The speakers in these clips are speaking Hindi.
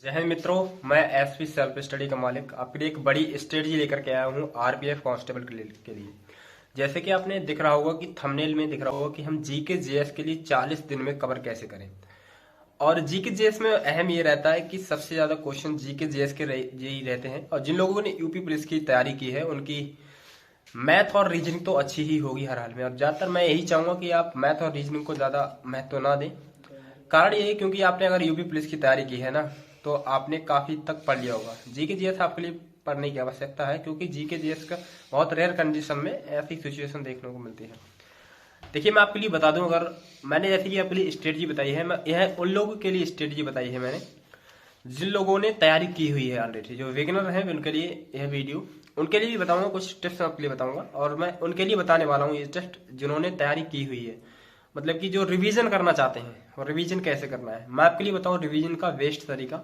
जय हिंद मित्रों। मैं एसपी सेल्फ स्टडी का मालिक आपके लिए एक बड़ी स्ट्रेटजी लेकर के आया हूँ आरपीएफ कांस्टेबल के लिए। जैसे कि आपने दिख रहा होगा कि थंबनेल में दिख रहा होगा कि हम जीके जीएस के लिए 40 दिन में कवर कैसे करें। और जीके जीएस में अहम ये रहता है कि सबसे ज्यादा क्वेश्चन जीके जीएस के यही रहते हैं। और जिन लोगों ने यूपी पुलिस की तैयारी की है उनकी मैथ और रीजनिंग तो अच्छी ही होगी हर हाल में। और ज्यादातर मैं यही चाहूंगा कि आप मैथ और रीजनिंग को ज्यादा महत्व ना दें। कारण ये है क्योंकि आपने अगर यूपी पुलिस की तैयारी की है ना तो आपने काफी तक पढ़ लिया होगा। जीके जीएस आपके लिए पढ़ने की आवश्यकता है क्योंकि जीके जीएस का बहुत रेयर कंडीशन में ऐसी सिचुएशन देखने को मिलती है। देखिए मैं आपके लिए बता दूं, अगर मैंने जैसे कि आपके लिए स्ट्रेटजी बताई है, मैं यह उन लोगों के लिए स्ट्रेटजी बताई है मैंने जिन लोगों ने तैयारी की हुई है ऑलरेडी। जो बिगिनर हैं उनके लिए यह वीडियो, उनके लिए भी बताऊंगा, कुछ टिप्स आपके लिए बताऊंगा। और मैं उनके लिए बताने वाला हूँ ये टिप्स जिन्होंने तैयारी की हुई है, मतलब कि जो रिवीजन करना चाहते हैं। और रिवीजन कैसे करना है मैं आपके लिए बताऊं। रिवीजन का बेस्ट तरीका,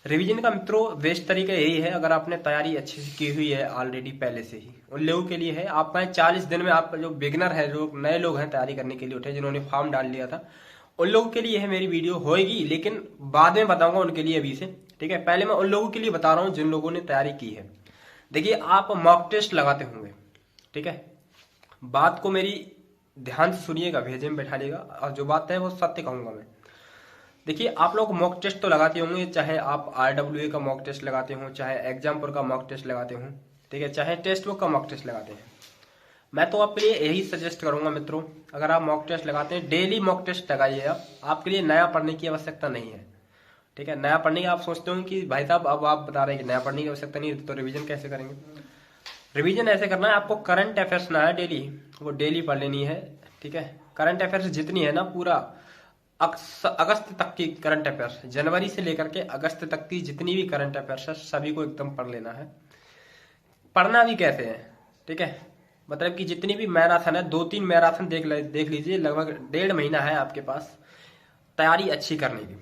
रिवीजन का मित्रों बेस्ट तरीका यही है, अगर आपने तैयारी अच्छी से की हुई है ऑलरेडी पहले से ही, उन लोगों के लिए है। आप 40 दिन में, आप जो बिगिनर है, जो नए लोग हैं तैयारी करने के लिए उठे, जिन्होंने फॉर्म डाल लिया था, उन लोगों के लिए है मेरी वीडियो होएगी। लेकिन बाद में बताऊंगा उनके लिए अभी से, ठीक है। पहले मैं उन लोगों के लिए बता रहा हूं जिन लोगों ने तैयारी की है। देखिए आप मॉक टेस्ट लगाते होंगे, ठीक है। बात को मेरी ध्यान से सुनिएगा, भेजे में बैठाइएगा, और जो बात है वो सत्य कहूंगा मैं। देखिए आप लोग मॉक टेस्ट तो लगाते होंगे, चाहे आप आरडब्ल्यूए का मॉक टेस्ट लगाते हो, चाहे एग्जामपुर का मॉक टेस्ट लगाते हो, ठीक है, चाहे टेस्ट बुक का मॉक टेस्ट लगाते हैं। मैं तो आपके लिए यही सजेस्ट करूंगा मित्रों, अगर आप मॉक टेस्ट लगाते हैं डेली मॉक टेस्ट लगाइए। आप आपके लिए नया पढ़ने की आवश्यकता नहीं है, ठीक है। नया पढ़ने की आप सोचते हो कि भाई साहब अब आप बता रहे हैं कि नया पढ़ने की आवश्यकता नहीं है तो रिवीजन कैसे करेंगे। रिवीजन ऐसे करना है, आपको करंट अफेयर्स ना है डेली, वो डेली पढ़ लेनी है, ठीक है। करंट अफेयर्स जितनी है ना, पूरा अगस्त तक की करंट अफेयर्स, जनवरी से लेकर के अगस्त तक की जितनी भी करंट अफेयर्स है सभी को एकदम पढ़ लेना है। पढ़ना भी कैसे है, ठीक है, मतलब कि जितनी भी मैराथन है, 2-3 मैराथन देख लीजिए, लगभग 1.5 महीना है आपके पास तैयारी अच्छी करने की।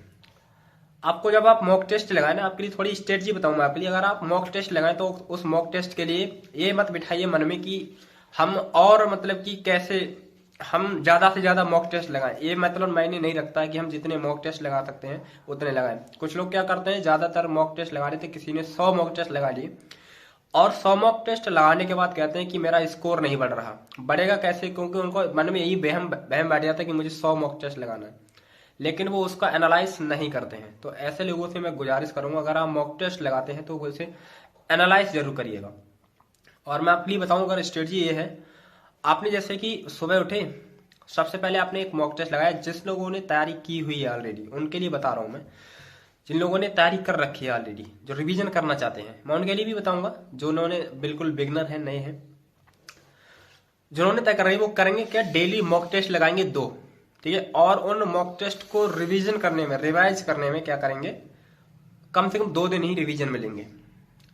आपको जब आप मॉक टेस्ट लगाए ना, आपके लिए थोड़ी स्ट्रेटजी बताऊं मैं आपके लिए। अगर आप मॉक टेस्ट लगाएं तो उस मॉक टेस्ट के लिए ये मत बिठाइए मन में कि हम और मतलब कि कैसे हम ज्यादा से ज्यादा मॉक टेस्ट लगाएं। ये मतलब मायने नहीं रखता है कि हम जितने मॉक टेस्ट लगा सकते हैं उतने लगाएं। कुछ लोग क्या करते हैं, ज्यादातर मॉक टेस्ट लगा रहे थे, किसी ने 100 मॉक टेस्ट लगा लिए और 100 मॉक टेस्ट लगाने के बाद कहते हैं कि मेरा स्कोर नहीं बढ़ रहा। बढ़ेगा कैसे, क्योंकि उनको मन में यही बहम बैठ जाता है कि मुझे 100 मॉक टेस्ट लगाना है, लेकिन वो उसका एनालाइज नहीं करते हैं। तो ऐसे लोगों से मैं गुजारिश करूंगा, अगर आप मॉक टेस्ट लगाते हैं तो उसे एनालाइज जरूर करिएगा। और मैं आपके लिए बताऊं, अगर स्ट्रेटजी ये है, आपने जैसे कि सुबह उठे, सबसे पहले आपने एक मॉक टेस्ट लगाया। जिस लोगों ने तैयारी की हुई है ऑलरेडी उनके लिए बता रहा हूं मैं, जिन लोगों ने तैयारी कर रखी है ऑलरेडी, जो रिवीजन करना चाहते हैं, मैं उनके लिए भी बताऊंगा। जो उन्होंने बिल्कुल बिगनर है, नए हैं, जिन्होंने तय कर रहे हैं, वो करेंगे क्या, डेली मॉक टेस्ट लगाएंगे 2, ठीक है। और उन मॉक टेस्ट को रिवीजन करने में, रिवाइज करने में क्या करेंगे, कम से कम 2 दिन ही रिवीजन में लेंगे।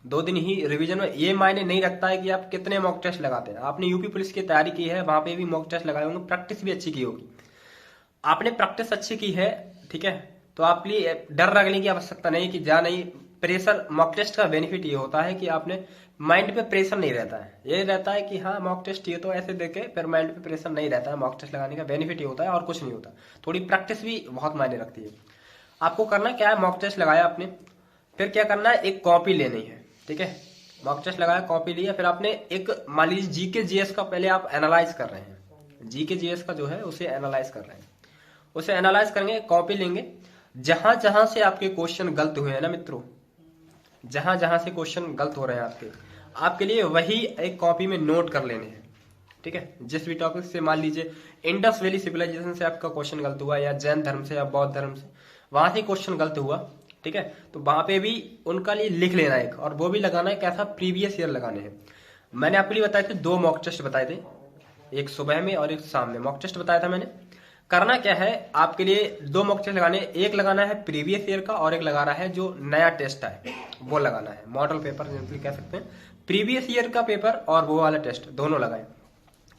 2 दिन ही रिवीजन में। ये मायने नहीं रखता है कि आप कितने मॉक टेस्ट लगाते हैं। आपने यूपी पुलिस की तैयारी की है, वहां पे भी मॉक टेस्ट लगाए होंगे, प्रैक्टिस भी अच्छी की होगी। आपने प्रैक्टिस अच्छी की है, ठीक है, तो आप लिए डर रखने की आवश्यकता नहीं कि जा नहीं प्रेशर। मॉक टेस्ट का बेनिफिट ये होता है कि आपने माइंड पे प्रेशर नहीं रहता है। ये रहता है कि हाँ मॉक टेस्ट ये तो ऐसे देखे, फिर माइंड पे प्रेशर नहीं रहता है। मॉक टेस्ट लगाने का बेनिफिट ये होता है और कुछ नहीं होता। थोड़ी प्रैक्टिस भी बहुत मायने रखती है। आपको करना क्या है, मॉक टेस्ट लगाया आपने, फिर क्या करना है, एक कॉपी लेनी है, ठीक है। मॉक टेस्ट लगाया, कॉपी लिया, फिर आपने एक, मान लीजिए जीके जीएस का पहले आप एनालाइज कर रहे हैं, जीके जीएस का जो है उसे एनालाइज कर रहे हैं, उसे एनालाइज करेंगे, कॉपी लेंगे। जहां जहां से आपके क्वेश्चन गलत हुए हैं ना मित्रों, जहां जहां से क्वेश्चन गलत हो रहे हैं आपके लिए वही एक कॉपी में नोट कर लेने हैं, ठीक है। जिस भी टॉपिक से, मान लीजिए इंडस वैली सिविलाइजेशन से आपका क्वेश्चन गलत हुआ, या जैन धर्म से या बौद्ध धर्म से, वहां से क्वेश्चन गलत हुआ, ठीक है, तो वहां पे भी उनका लिए लिख लेना एक, और वो भी लगाना है कैसा, प्रीवियस ईयर लगाने हैं। मैंने आपके लिए बताए थे 2 मॉक टेस्ट बताए थे, एक सुबह में और एक शाम में मॉक टेस्ट बताया था मैंने। करना क्या है, आपके लिए 2 मॉक टेस्ट लगाने, एक लगाना है प्रीवियस ईयर का और एक लगाना है जो नया टेस्ट है वो लगाना है, मॉडल पेपर जिसे कह सकते हैं। प्रीवियस ईयर का पेपर और वो वाला टेस्ट दोनों लगाए।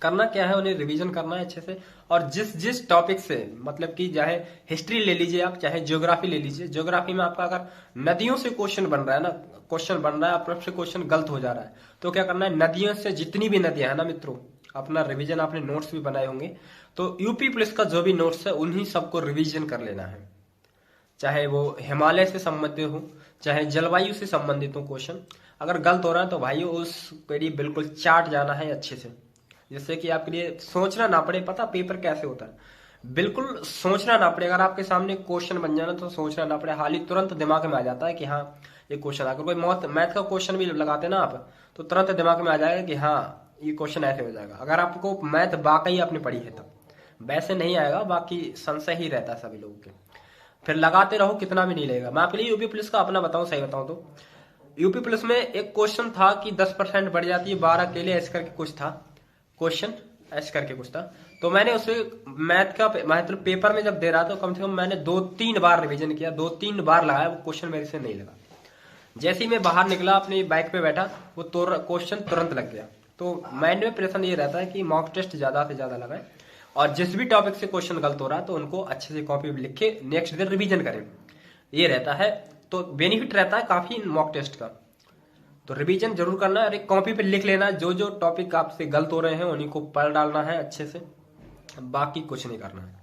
करना क्या है, उन्हें रिवीजन करना है अच्छे से। और जिस जिस टॉपिक से, मतलब कि चाहे हिस्ट्री ले लीजिए आप, चाहे ज्योग्राफी ले लीजिए, ज्योग्राफी में आपका अगर नदियों से क्वेश्चन बन रहा है ना, क्वेश्चन बन रहा है आपका से क्वेश्चन गलत हो जा रहा है, तो क्या करना है, नदियों से जितनी भी नदियां है ना मित्रों, अपना रिवीजन, आपने नोट्स भी बनाए होंगे, तो यूपी पुलिस का जो भी नोट्स है उन्हीं सबको रिवीजन कर लेना है। चाहे वो हिमालय से संबंधित हो, चाहे जलवायु से संबंधित हो क्वेश्चन, अगर गलत हो रहा है तो भाई उसके लिए बिल्कुल चाट जाना है अच्छे से, जिससे कि आपके लिए सोचना ना पड़े। पता पेपर कैसे होता है, बिल्कुल सोचना ना पड़े। अगर आपके सामने क्वेश्चन बन जाना तो सोचना ना पड़े, हाल ही तुरंत दिमाग में आ जाता है कि हाँ ये क्वेश्चन। अगर कोई मैथ का क्वेश्चन भी लगाते ना आप, तो तुरंत दिमाग में आ जाएगा कि हाँ ये क्वेश्चन ऐसे हो जाएगा, अगर आपको मैथ वाकई आपने पढ़ी है तब। वैसे नहीं आएगा, बाकी संशय ही रहता है सभी लोगों के। फिर लगाते रहो, कितना भी नहीं लगेगा। मैं आपके लिए यूपी पुलिस का अपना बताऊं, सही बताऊं तो यूपी पुलिस में एक क्वेश्चन था कि 10% बढ़ जाती है 12 के लिए, ऐसे करके कुछ था क्वेश्चन, ऐसे करके कुछ था। तो मैंने उसे मैथ का मतलब पेपर में जब दे रहा था, तो कम से कम मैंने 2-3 बार रिवीजन किया, 2-3 बार लगाया, वो क्वेश्चन मेरे से नहीं लगा। जैसे ही मैं बाहर निकला अपनी बाइक पे बैठा, वो क्वेश्चन तुरंत लग गया। तो माइंड में प्रेशर ये रहता है कि मॉक टेस्ट ज्यादा से ज्यादा लगाए, और जिस भी टॉपिक से क्वेश्चन गलत हो रहा है तो उनको अच्छे से कॉपी में लिख के नेक्स्ट दिन रिवीजन करें, ये रहता है। तो बेनिफिट रहता है काफी मॉक टेस्ट का। तो रिवीजन जरूर करना है, और एक कॉपी पे लिख लेना जो जो टॉपिक आपसे गलत हो रहे हैं उन्हीं को पढ़ डालना है अच्छे से, बाकी कुछ नहीं करना है।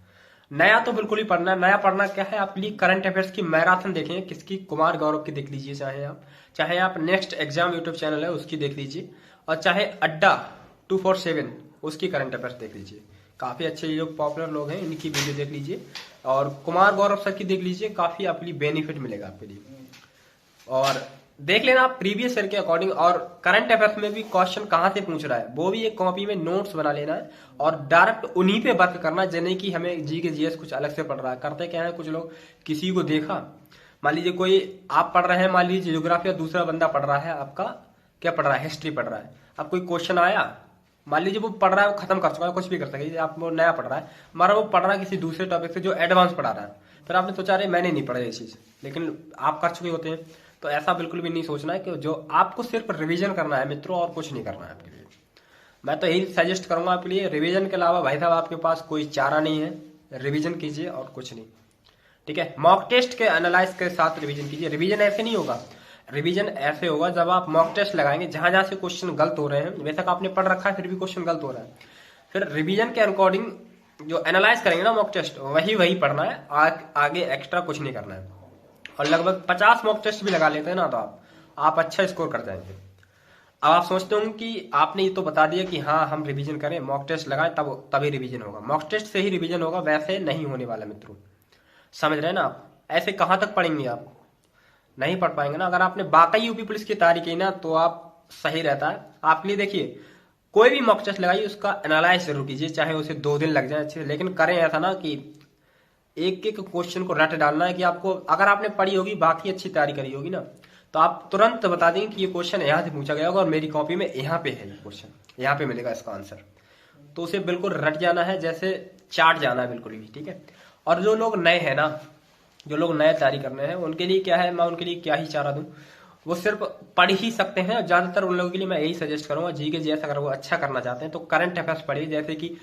नया तो बिल्कुल ही पढ़ना है। नया पढ़ना क्या है, आपके लिए करंट अफेयर्स की मैराथन देखें, किसकी, कुमार गौरव की देख लीजिए, चाहे आप नेक्स्ट एग्जाम यूट्यूब चैनल है उसकी देख लीजिए, और चाहे अड्डा 247 उसकी करंट अफेयर्स देख लीजिए। काफी अच्छे जो पॉपुलर लोग हैं इनकी वीडियो देख लीजिए, और कुमार गौरव सर की देख लीजिए, काफी आपके लिए बेनिफिट मिलेगा आपके लिए। और देख लेना आप प्रीवियस ईयर के अकॉर्डिंग, और करंट अफेयर्स में भी क्वेश्चन कहां से पूछ रहा है वो भी एक कॉपी में नोट्स बना लेना है, और डायरेक्ट उन्हीं पे वर्क करना है। जैसे कि हमें जी के जीएस कुछ अलग से पढ़ रहा है, करते क्या है कुछ लोग, किसी को देखा, मान लीजिए कोई आप पढ़ रहे हैं, मान लीजिए ज्योग्राफी, और दूसरा बंदा पढ़ रहा है आपका क्या पढ़ रहा है, हिस्ट्री पढ़ रहा है। अब कोई क्वेश्चन आया, मान लीजिए वो पढ़ रहा है, वो खत्म कर चुका है, कुछ भी कर सकते, आप वो नया पढ़ रहा है, हमारा वो पढ़ रहा है किसी दूसरे टॉपिक से जो एडवांस पढ़ा रहा है, फिर आपने सोचा रहे मैंने नहीं पढ़ा ये चीज, लेकिन आप कर चुके होते हैं। तो ऐसा बिल्कुल भी नहीं सोचना है कि जो आपको सिर्फ रिवीजन करना है मित्रों, और कुछ नहीं करना है आपके लिए। मैं तो यही सजेस्ट करूंगा आपके लिए, रिवीजन के अलावा भाई साहब आपके पास कोई चारा नहीं है, रिवीजन कीजिए और कुछ नहीं, ठीक है। मॉक टेस्ट के एनालाइज के साथ रिवीजन कीजिए। रिवीजन ऐसे नहीं होगा, रिवीजन ऐसे होगा जब आप मॉक टेस्ट लगाएंगे, जहां जहां से क्वेश्चन गलत हो रहे हैं, बेशक आपने पढ़ रखा है फिर भी क्वेश्चन गलत हो रहा है, फिर रिवीजन के अकॉर्डिंग जो एनालाइज करेंगे ना मॉक टेस्ट, वही वही पढ़ना है, आगे एक्स्ट्रा कुछ नहीं करना है। और लगभग 50 मॉक टेस्ट भी लगा लेते हैं ना, तो आप अच्छा स्कोर कर जाएंगे। अब आप सोचते होंगे कि आपने ये तो बता दिया कि हाँ हम रिवीजन करें, मॉक टेस्ट लगाएं तभी रिवीजन होगा। मॉक टेस्ट से ही रिवीजन होगा, वैसे नहीं होने वाला मित्रों, समझ रहे हैं ना आप। ऐसे कहां तक पढ़ेंगे आप, नहीं पढ़ पाएंगे ना। अगर आपने वाकई यूपी पुलिस की तैयारी की ना, तो आप सही रहता है आपके लिए। देखिए कोई भी मॉक टेस्ट लगाइए, उसका एनालाइज जरूर कीजिए, चाहे उसे 2 दिन लग जाए अच्छे से, लेकिन करें ऐसा ना कि एक एक क्वेश्चन को रट डालना है कि आपको, अगर आपने पढ़ी होगी, बाकी अच्छी तैयारी करी होगी ना, तो आप तुरंत बता देंगे कि ये क्वेश्चन यहाँ से पूछा गया होगा और मेरी कॉपी में यहाँ पे है, ये क्वेश्चन यहाँ पे मिलेगा इसका आंसर। तो उसे बिल्कुल रट जाना है, जैसे चाट जाना है बिल्कुल भी, ठीक है। और जो लोग नए हैं ना, जो लोग नए तैयारी करने हैं, उनके लिए क्या है, मैं उनके लिए क्या ही चारा दूं, वो सिर्फ पढ़ ही सकते हैं। ज्यादातर उन लोगों के लिए मैं यही सजेस्ट करूंगा, जी के जीएस अगर वो अच्छा करना चाहते हैं तो करंट अफेयर्स पढ़िए। जैसे कि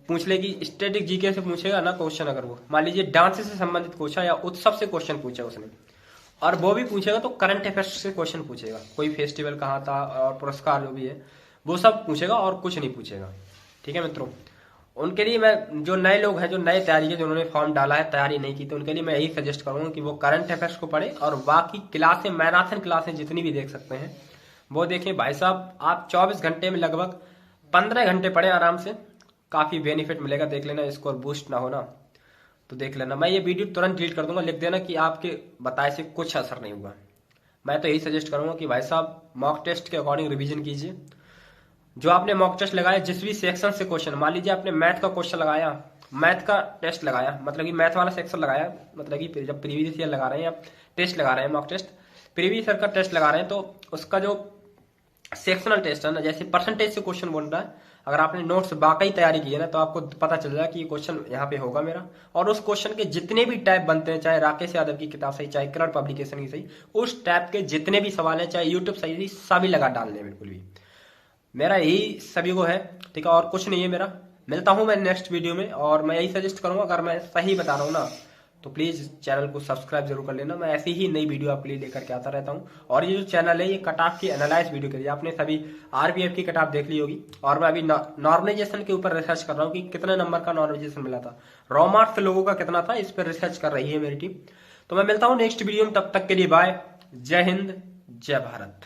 पूछ ले कि स्टैटिक जीके से पूछेगा ना क्वेश्चन, अगर वो मान लीजिए डांस से संबंधित पूछा या उत्सव से क्वेश्चन पूछा उसने, और वो भी पूछेगा तो करंट अफेयर्स से क्वेश्चन पूछेगा, कोई फेस्टिवल कहाँ था और पुरस्कार जो भी है वो सब पूछेगा, और कुछ नहीं पूछेगा, ठीक है मित्रों। उनके लिए मैं, जो नए लोग हैं, जो नए तैयारी है, जिन्होंने फॉर्म डाला है, तैयारी नहीं की, तो उनके लिए मैं यही सजेस्ट करूंगा कि वो करंट अफेयर्स को पढ़े, और बाकी क्लासें, मैराथन क्लासें जितनी भी देख सकते हैं वो देखें। भाई साहब आप 24 घंटे में लगभग 15 घंटे पढ़े आराम से, काफी बेनिफिट मिलेगा। देख लेना, स्कोर बूस्ट ना होना तो देख लेना। मैं ये वीडियो तुरंत डिलीट कर दूंगा, लिख देना कि आपके बताए से कुछ असर नहीं हुआ। मैं तो यही सजेस्ट करूंगा कि भाई साहब मॉक टेस्ट के अकॉर्डिंग रिवीजन कीजिए। जो आपने मॉक टेस्ट लगाया, जिस भी सेक्शन से क्वेश्चन, मान लीजिए आपने मैथ का क्वेश्चन लगाया, मैथ का टेस्ट लगाया, मतलब कि मैथ वाला सेक्शन लगाया, मतलब कि जब प्रीवियस ईयर लगा रहे हैं या टेस्ट लगा रहे हैं, मॉक टेस्ट प्रीवियस ईयर का टेस्ट लगा रहे हैं, तो उसका जो सेक्शनल टेस्ट है ना, जैसे परसेंटेज से क्वेश्चन बोल रहा है, अगर आपने नोट्स बाकी तैयारी की है ना, तो आपको पता चल जाएगा कि ये क्वेश्चन यहाँ पे होगा मेरा। और उस क्वेश्चन के जितने भी टाइप बनते हैं, चाहे राकेश यादव की किताब सही, चाहे करण पब्लिकेशन की सही, उस टाइप के जितने भी सवाल हैं, चाहे यूट्यूब सही, सभी लगा डालने बिल्कुल भी। मेरा यही सभी को है, ठीक है, और कुछ नहीं है मेरा। मिलता हूं मैं नेक्स्ट वीडियो में, और मैं यही सजेस्ट करूंगा, अगर मैं सही बता रहा हूँ ना, तो प्लीज चैनल को सब्सक्राइब जरूर कर लेना। मैं ऐसी ही नई वीडियो आपके लिए लेकर के आता रहता हूँ। और ये जो चैनल है, ये कटाफ की एनालाइज वीडियो के लिए, आपने सभी आरपीएफ की कटाफ देख ली होगी, और मैं अभी नॉर्मलाइजेशन के ऊपर रिसर्च कर रहा हूँ कि कितने नंबर का नॉर्मलाइजेशन मिला था, रॉ मार्क्स लोगों का कितना था, इस पर रिसर्च कर रही है मेरी टीम। तो मैं मिलता हूं नेक्स्ट वीडियो में, तब तक के लिए बाय। जय हिंद, जय भारत।